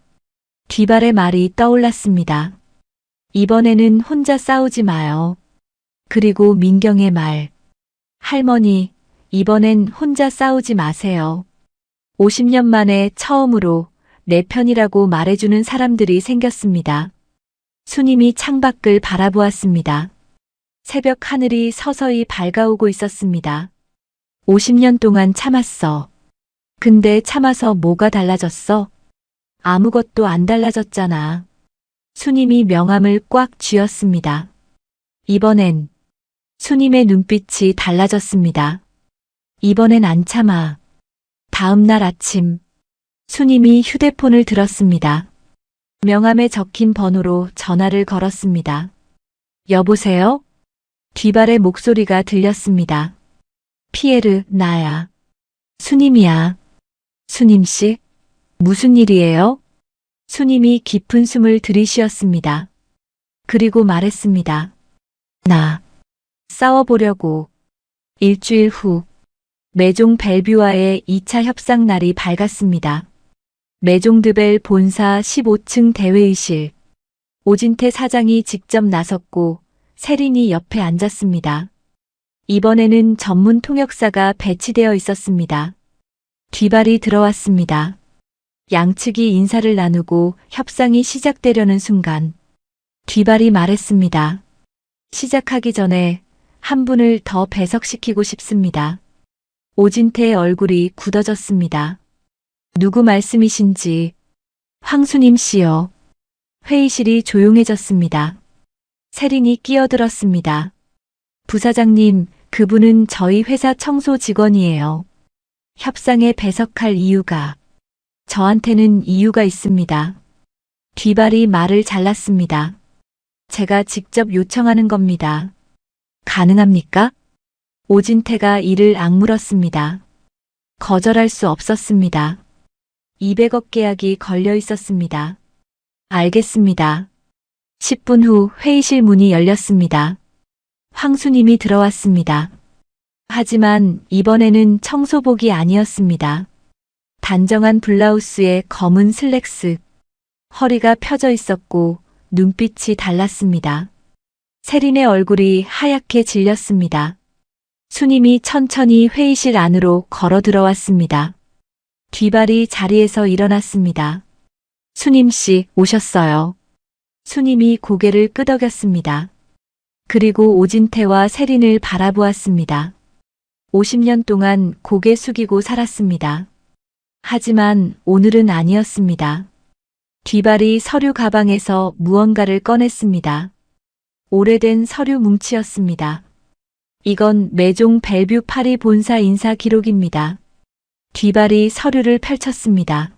[SPEAKER 2] 뒤발의 말이 떠올랐습니다. 이번에는 혼자 싸우지 마요. 그리고 민경의 말. 할머니, 이번엔 혼자 싸우지 마세요. 50년 만에 처음으로 내 편이라고 말해주는 사람들이 생겼습니다. 수님이 창밖을 바라보았습니다. 새벽 하늘이 서서히 밝아오고 있었습니다. 50년 동안 참았어. 근데 참아서 뭐가 달라졌어? 아무것도 안 달라졌잖아. 수님이 명함을 꽉 쥐었습니다. 이번엔 수님의 눈빛이 달라졌습니다. 이번엔 안 참아. 다음 날 아침, 수님이 휴대폰을 들었습니다. 명함에 적힌 번호로 전화를 걸었습니다. 여보세요? 뒤발의 목소리가 들렸습니다. 피에르, 나야. 수님이야. 수님씨? 무슨 일이에요? 수님이 깊은 숨을 들이쉬었습니다. 그리고 말했습니다. 나 싸워보려고. 일주일 후 메종 벨뷰와의 2차 협상 날이 밝았습니다. 메종드벨 본사 15층 대회의실. 오진태 사장이 직접 나섰고 세린이 옆에 앉았습니다. 이번에는 전문 통역사가 배치되어 있었습니다. 뒤발이 들어왔습니다. 양측이 인사를 나누고 협상이 시작되려는 순간 뒤발이 말했습니다. 시작하기 전에 한 분을 더 배석시키고 싶습니다. 오진태의 얼굴이 굳어졌습니다. 누구 말씀이신지. 황수님 씨요. 회의실이 조용해졌습니다. 세린이 끼어들었습니다. 부사장님, 그분은 저희 회사 청소 직원이에요. 협상에 배석할 이유가. 저한테는 이유가 있습니다. 뒤발이 말을 잘랐습니다. 제가 직접 요청하는 겁니다. 가능합니까? 오진태가 이를 악물었습니다. 거절할 수 없었습니다. 200억 계약이 걸려 있었습니다. 알겠습니다. 10분 후 회의실 문이 열렸습니다. 황수님이 들어왔습니다. 하지만 이번에는 청소복이 아니었습니다. 단정한 블라우스에 검은 슬랙스, 허리가 펴져 있었고 눈빛이 달랐습니다. 세린의 얼굴이 하얗게 질렸습니다. 수님이 천천히 회의실 안으로 걸어 들어왔습니다. 뒤발이 자리에서 일어났습니다. 수님씨, 오셨어요. 수님이 고개를 끄덕였습니다. 그리고 오진태와 세린을 바라보았습니다. 50년 동안 고개 숙이고 살았습니다. 하지만 오늘은 아니었습니다. 뒤발이 서류 가방에서 무언가를 꺼냈습니다. 오래된 서류 뭉치였습니다. 이건 메종 벨뷰 파리 본사 인사 기록입니다. 뒤발이 서류를 펼쳤습니다.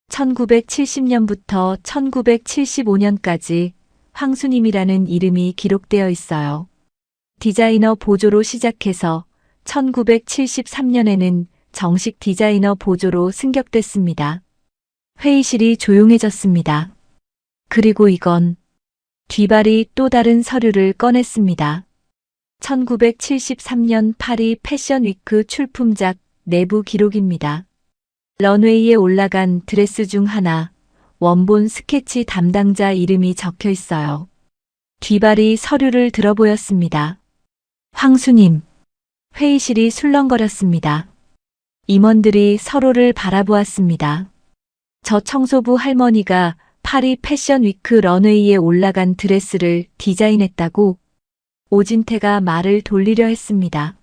[SPEAKER 2] 1970년부터 1975년까지 황수님이라는 이름이 기록되어 있어요. 디자이너 보조로 시작해서 1973년에는 정식 디자이너 보조로 승격됐습니다. 회의실이 조용해졌습니다. 그리고 이건. 뒤발이 또 다른 서류를 꺼냈습니다. 1973년 파리 패션 위크 출품작 내부 기록입니다. 런웨이에 올라간 드레스 중 하나, 원본 스케치 담당자 이름이 적혀 있어요. 뒤발이 서류를 들어보였습니다. 황수님. 회의실이 술렁거렸습니다. 임원들이 서로를 바라보았습니다. 저 청소부 할머니가 파리 패션 위크 런웨이에 올라간 드레스를 디자인했다고. 오진태가 말을 돌리려 했습니다.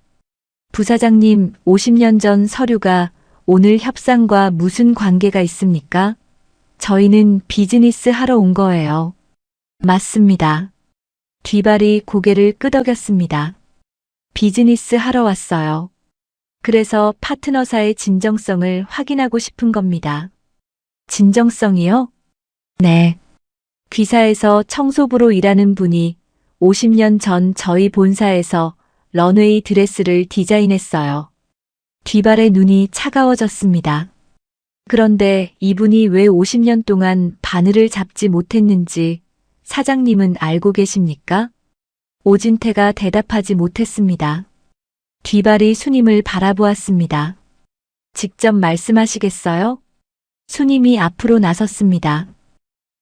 [SPEAKER 2] 부사장님, 50년 전 서류가 오늘 협상과 무슨 관계가 있습니까? 저희는 비즈니스 하러 온 거예요. 맞습니다. 뒤발이 고개를 끄덕였습니다. 비즈니스 하러 왔어요. 그래서 파트너사의 진정성을 확인하고 싶은 겁니다. 진정성이요? 네. 귀사에서 청소부로 일하는 분이 50년 전 저희 본사에서 런웨이 드레스를 디자인했어요. 뒤발의 눈이 차가워졌습니다. 그런데 이분이 왜 50년 동안 바늘을 잡지 못했는지 사장님은 알고 계십니까? 오진태가 대답하지 못했습니다. 뒤발이 수님을 바라보았습니다. 직접 말씀하시겠어요? 수님이 앞으로 나섰습니다.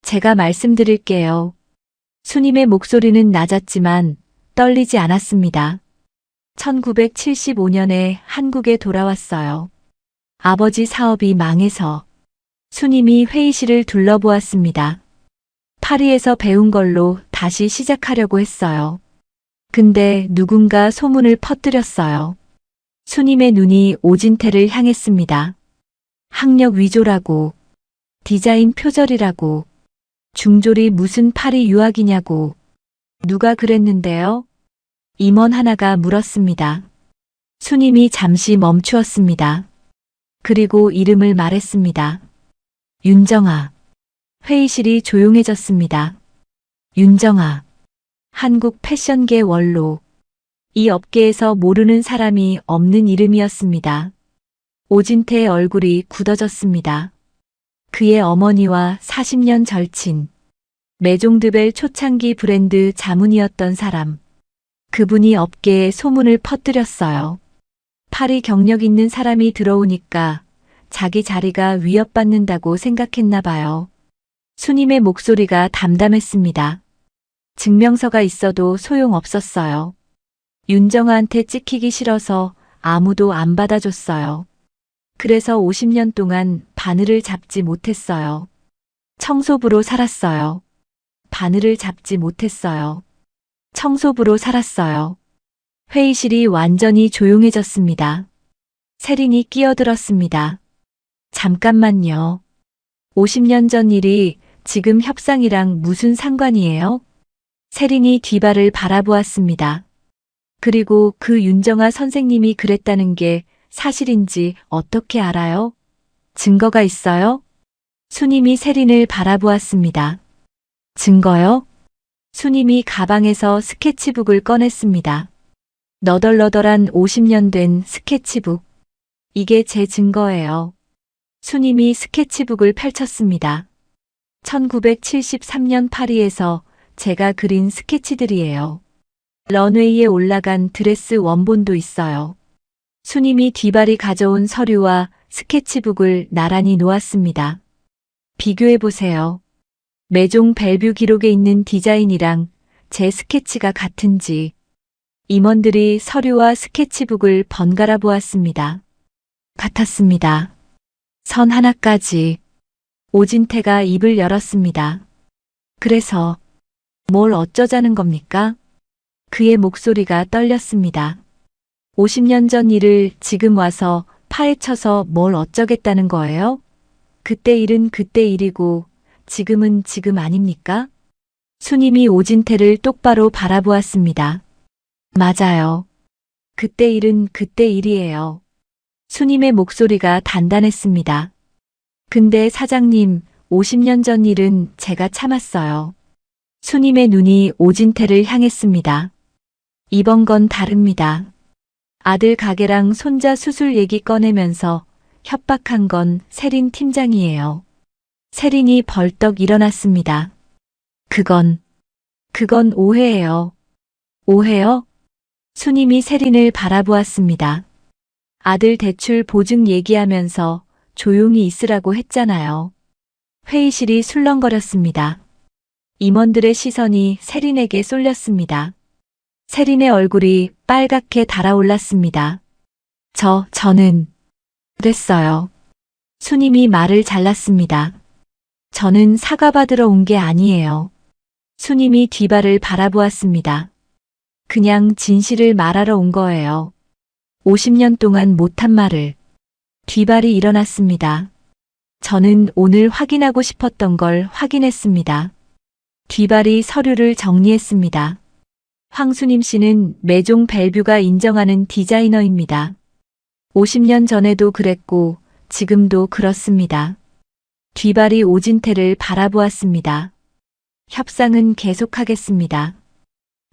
[SPEAKER 2] 제가 말씀드릴게요. 수님의 목소리는 낮았지만 떨리지 않았습니다. 1975년에 한국에 돌아왔어요. 아버지 사업이 망해서 수님이 회의실을 둘러보았습니다. 파리에서 배운 걸로 다시 시작하려고 했어요. 근데 누군가 소문을 퍼뜨렸어요. 수님의 눈이 오진태를 향했습니다. 학력 위조라고, 디자인 표절이라고, 중졸이 무슨 파리 유학이냐고. 누가 그랬는데요? 임원 하나가 물었습니다. 수님이 잠시 멈추었습니다. 그리고 이름을 말했습니다. 윤정아. 회의실이 조용해졌습니다. 윤정아. 한국 패션계 원로. 이 업계에서 모르는 사람이 없는 이름이었습니다. 오진태의 얼굴이 굳어졌습니다. 그의 어머니와 40년 절친. 메종드벨 초창기 브랜드 자문이었던 사람. 그분이 업계에 소문을 퍼뜨렸어요. 파리 경력 있는 사람이 들어오니까 자기 자리가 위협받는다고 생각했나 봐요. 수님의 목소리가 담담했습니다. 증명서가 있어도 소용없었어요. 윤정아한테 찍히기 싫어서 아무도 안 받아줬어요. 그래서 50년 동안 바늘을 잡지 못했어요. 청소부로 살았어요. 바늘을 잡지 못했어요. 청소부로 살았어요. 회의실이 완전히 조용해졌습니다. 세린이 끼어들었습니다. 잠깐만요. 50년 전 일이 지금 협상이랑 무슨 상관이에요? 세린이 뒤발을 바라보았습니다. 그리고 그 윤정아 선생님이 그랬다는 게 사실인지 어떻게 알아요? 증거가 있어요? 수님이 세린을 바라보았습니다. 증거요? 수님이 가방에서 스케치북을 꺼냈습니다. 너덜너덜한 50년 된 스케치북. 이게 제 증거예요. 수님이 스케치북을 펼쳤습니다. 1973년 파리에서 제가 그린 스케치들이에요. 런웨이에 올라간 드레스 원본도 있어요. 수님이 뒤발이 가져온 서류와 스케치북을 나란히 놓았습니다. 비교해보세요. 메종 벨뷰 기록에 있는 디자인이랑 제 스케치가 같은지. 임원들이 서류와 스케치북을 번갈아 보았습니다. 같았습니다. 선 하나까지. 오진태가 입을 열었습니다. 그래서 뭘 어쩌자는 겁니까? 그의 목소리가 떨렸습니다. 50년 전 일을 지금 와서 파헤쳐서 뭘 어쩌겠다는 거예요? 그때 일은 그때 일이고 지금은 지금 아닙니까? 수님이 오진태를 똑바로 바라보았습니다. 맞아요. 그때 일은 그때 일이에요. 수님의 목소리가 단단했습니다. 근데 사장님, 50년 전 일은 제가 참았어요. 수님의 눈이 오진태를 향했습니다. 이번 건 다릅니다. 아들 가게랑 손자 수술 얘기 꺼내면서 협박한 건 세린 팀장이에요. 세린이 벌떡 일어났습니다. 그건 오해예요. 오해요? 수님이 세린을 바라보았습니다. 아들 대출 보증 얘기하면서 조용히 있으라고 했잖아요. 회의실이 술렁거렸습니다. 임원들의 시선이 세린에게 쏠렸습니다. 세린의 얼굴이 빨갛게 달아올랐습니다. 저는 그랬어요. 수님이 말을 잘랐습니다. 저는 사과받으러 온 게 아니에요. 수님이 뒤발을 바라보았습니다. 그냥 진실을 말하러 온 거예요. 50년 동안 못한 말을. 뒤발이 일어났습니다. 저는 오늘 확인하고 싶었던 걸 확인했습니다. 뒤발이 서류를 정리했습니다. 황수님 씨는 메종 벨뷰가 인정하는 디자이너입니다. 50년 전에도 그랬고 지금도 그렇습니다. 뒤발이 오진태를 바라보았습니다. 협상은 계속하겠습니다.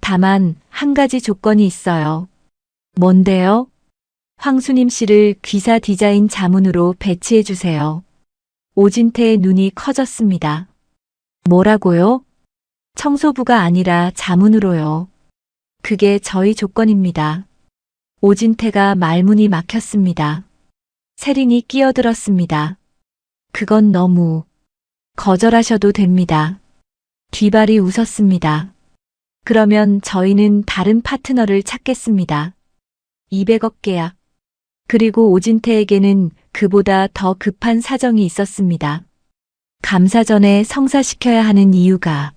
[SPEAKER 2] 다만 한 가지 조건이 있어요. 뭔데요? 황수님 씨를 귀사 디자인 자문으로 배치해 주세요. 오진태의 눈이 커졌습니다. 뭐라고요? 청소부가 아니라 자문으로요. 그게 저희 조건입니다. 오진태가 말문이 막혔습니다. 세린이 끼어들었습니다. 그건 너무 거절하셔도 됩니다. 뒤발이 웃었습니다. 그러면 저희는 다른 파트너를 찾겠습니다. 200억 계약. 그리고 오진태에게는 그보다 더 급한 사정이 있었습니다. 감사 전에 성사시켜야 하는 이유가.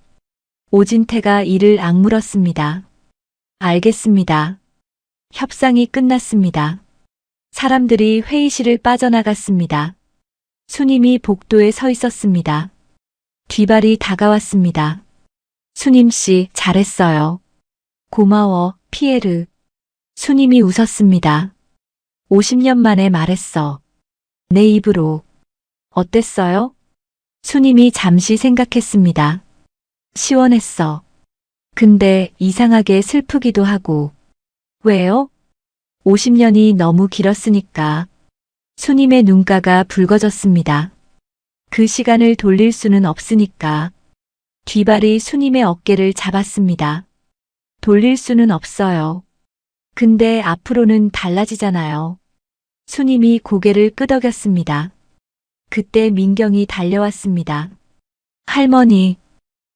[SPEAKER 2] 오진태가 이를 악물었습니다. 알겠습니다. 협상이 끝났습니다. 사람들이 회의실을 빠져나갔습니다. 수님이 복도에 서 있었습니다. 뒤발이 다가왔습니다. 수님 씨, 잘했어요. 고마워, 피에르. 수님이 웃었습니다. 50년 만에 말했어. 내 입으로. 어땠어요? 수님이 잠시 생각했습니다. 시원했어. 근데 이상하게 슬프기도 하고. 왜요? 50년이 너무 길었으니까. 수님의 눈가가 붉어졌습니다. 그 시간을 돌릴 수는 없으니까. 뒤발이 수님의 어깨를 잡았습니다. 돌릴 수는 없어요. 근데 앞으로는 달라지잖아요. 수님이 고개를 끄덕였습니다. 그때 민경이 달려왔습니다. 할머니,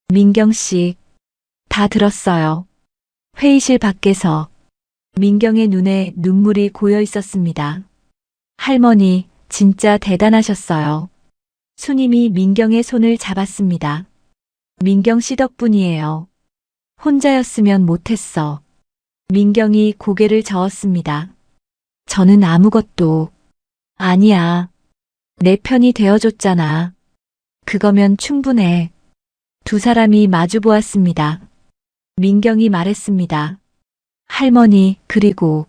[SPEAKER 2] 민경 씨, 다 들었어요. 회의실 밖에서 민경의 눈에 눈물이 고여 있었습니다. 할머니, 진짜 대단하셨어요. 수님이 민경의 손을 잡았습니다. 민경 씨 덕분이에요. 혼자였으면 못했어. 민경이 고개를 저었습니다. 저는 아무것도 아니야. 내 편이 되어줬잖아. 그거면 충분해. 두 사람이 마주보았습니다. 민경이 말했습니다. 할머니, 그리고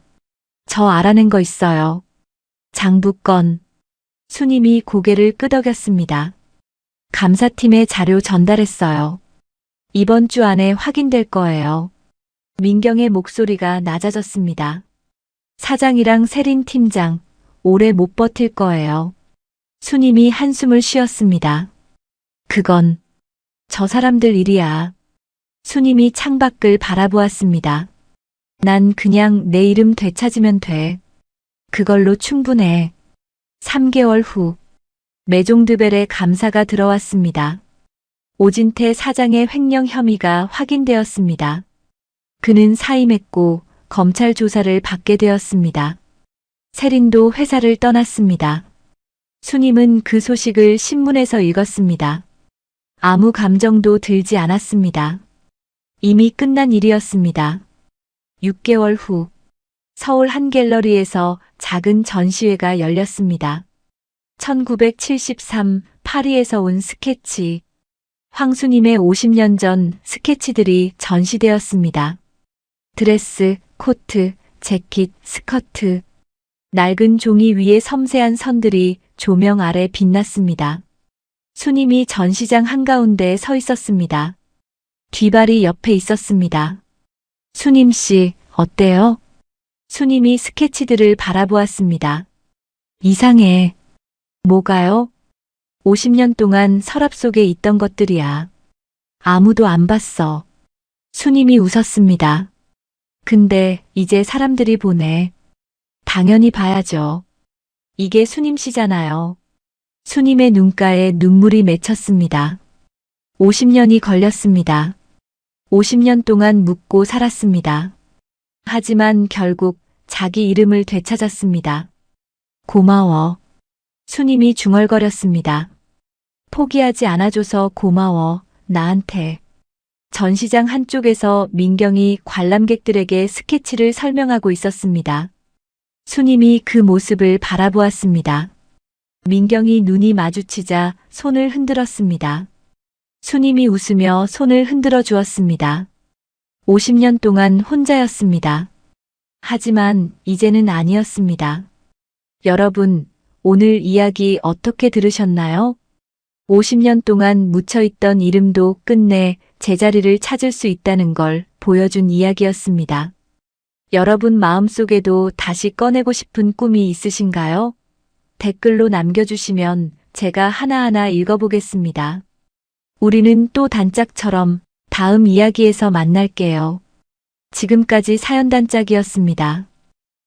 [SPEAKER 2] 저 알아낸 거 있어요. 장부건. 수님이 고개를 끄덕였습니다. 감사팀에 자료 전달했어요. 이번 주 안에 확인될 거예요. 민경의 목소리가 낮아졌습니다. 사장이랑 세린 팀장, 오래 못 버틸 거예요. 수님이 한숨을 쉬었습니다. 그건 저 사람들 일이야. 수님이 창밖을 바라보았습니다. 난 그냥 내 이름 되찾으면 돼. 그걸로 충분해. 3개월 후, 메종드벨의 감사가 들어왔습니다. 오진태 사장의 횡령 혐의가 확인되었습니다. 그는 사임했고 검찰 조사를 받게 되었습니다. 세린도 회사를 떠났습니다. 수님은 그 소식을 신문에서 읽었습니다. 아무 감정도 들지 않았습니다. 이미 끝난 일이었습니다. 6개월 후, 서울 한 갤러리에서 작은 전시회가 열렸습니다. 1973 파리에서 온 스케치. 황수님의 50년 전 스케치들이 전시되었습니다. 드레스, 코트, 재킷, 스커트. 낡은 종이 위에 섬세한 선들이 조명 아래 빛났습니다. 수님이 전시장 한가운데에 서 있었습니다. 뒤발이 옆에 있었습니다. 수님 씨, 어때요? 수님이 스케치들을 바라보았습니다. 이상해. 뭐가요? 50년 동안 서랍 속에 있던 것들이야. 아무도 안 봤어. 수님이 웃었습니다. 근데 이제 사람들이 보네. 당연히 봐야죠. 이게 수님 씨잖아요. 수님의 눈가에 눈물이 맺혔습니다. 50년이 걸렸습니다. 50년 동안 묻고 살았습니다. 하지만 결국 자기 이름을 되찾았습니다. 고마워. 수님이 중얼거렸습니다. 포기하지 않아줘서 고마워, 나한테. 전시장 한쪽에서 민경이 관람객들에게 스케치를 설명하고 있었습니다. 수님이 그 모습을 바라보았습니다. 민경이 눈이 마주치자 손을 흔들었습니다. 수님이 웃으며 손을 흔들어 주었습니다. 50년 동안 혼자였습니다. 하지만 이제는 아니었습니다. 여러분, 오늘 이야기 어떻게 들으셨나요? 50년 동안 묻혀있던 이름도 끝내 제자리를 찾을 수 있다는 걸 보여준 이야기였습니다. 여러분 마음속에도 다시 꺼내고 싶은 꿈이 있으신가요? 댓글로 남겨주시면 제가 하나하나 읽어보겠습니다. 우리는 또 단짝처럼 다음 이야기에서 만날게요. 지금까지 사연단짝이었습니다.